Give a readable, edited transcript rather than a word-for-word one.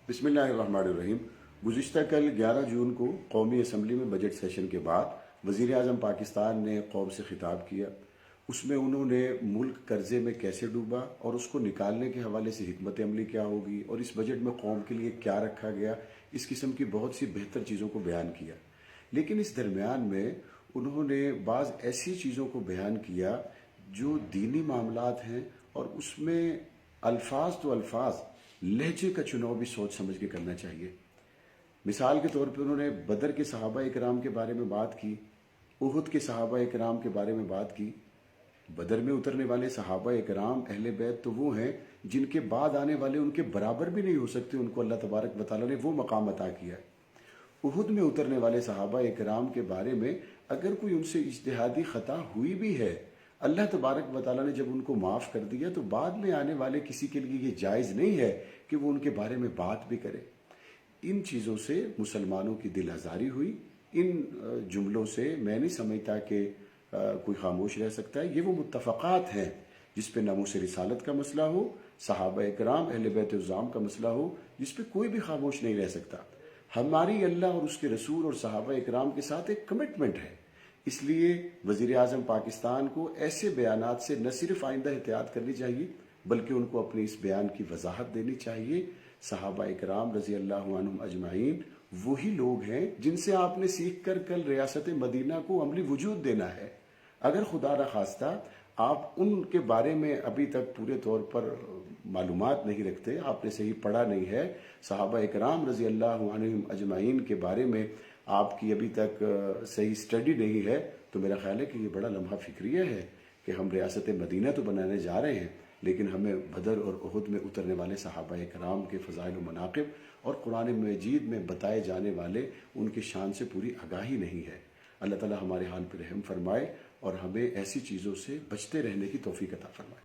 بسم اللہ الرحمن الرحیم۔ گزشتہ کل 11 جون کو قومی اسمبلی میں بجٹ سیشن کے بعد وزیر اعظم پاکستان نے قوم سے خطاب کیا۔ اس میں انہوں نے ملک قرضے میں کیسے ڈوبا اور اس کو نکالنے کے حوالے سے حکمت عملی کیا ہوگی اور اس بجٹ میں قوم کے لیے کیا رکھا گیا، اس قسم کی بہت سی بہتر چیزوں کو بیان کیا۔ لیکن اس درمیان میں انہوں نے بعض ایسی چیزوں کو بیان کیا جو دینی معاملات ہیں، اور اس میں الفاظ لہجے کا چناؤ بھی سوچ سمجھ کے کرنا چاہیے۔ مثال کے طور پہ انہوں نے بدر کے صحابہ اکرام کے بارے میں بات کی، احد کے صحابہ اکرام کے بارے میں بات کی۔ بدر میں اترنے والے صحابہ اکرام اہل بیت تو وہ ہیں جن کے بعد آنے والے ان کے برابر بھی نہیں ہو سکتے، ان کو اللہ تبارک و تعالیٰ نے وہ مقام عطا کیا ہے۔ احد میں اترنے والے صحابہ اکرام کے بارے میں اگر کوئی ان سے اجتہادی خطا ہوئی بھی ہے، اللہ تبارک و تعالیٰ نے جب ان کو معاف کر دیا تو بعد میں آنے والے کسی کے لیے یہ جائز نہیں ہے کہ وہ ان کے بارے میں بات بھی کرے۔ ان چیزوں سے مسلمانوں کی دل آزاری ہوئی۔ ان جملوں سے میں نہیں سمجھتا کہ کوئی خاموش رہ سکتا ہے۔ یہ وہ متفقات ہیں جس پہ ناموس رسالت کا مسئلہ ہو، صحابہ اکرام اہل بیت الزام کا مسئلہ ہو، جس پہ کوئی بھی خاموش نہیں رہ سکتا۔ ہماری اللہ اور اس کے رسول اور صحابہ اکرام کے ساتھ ایک کمٹمنٹ ہے۔ اس لیے وزیر اعظم پاکستان کو ایسے بیانات سے نہ صرف آئندہ احتیاط کرنی چاہیے بلکہ ان کو اپنی اس بیان کی وضاحت دینی چاہیے۔ صحابہ اکرام رضی اللہ عنہم اجمعین وہی لوگ ہیں جن سے آپ نے سیکھ کر کل ریاست مدینہ کو عملی وجود دینا ہے۔ اگر خدا نخواستہ آپ ان کے بارے میں ابھی تک پورے طور پر معلومات نہیں رکھتے، آپ نے صحیح پڑھا نہیں ہے، صحابہ اکرام رضی اللہ عنہم اجمعین کے بارے میں آپ کی ابھی تک صحیح اسٹڈی نہیں ہے، تو میرا خیال ہے کہ یہ بڑا لمحہ فکریہ ہے کہ ہم ریاست مدینہ تو بنانے جا رہے ہیں، لیکن ہمیں بدر اور احد میں اترنے والے صحابہ کرام کے فضائل و مناقب اور قرآن مجید میں بتائے جانے والے ان کی شان سے پوری آگاہی نہیں ہے۔ اللہ تعالی ہمارے حال پر رحم فرمائے اور ہمیں ایسی چیزوں سے بچتے رہنے کی توفیق عطا فرمائے۔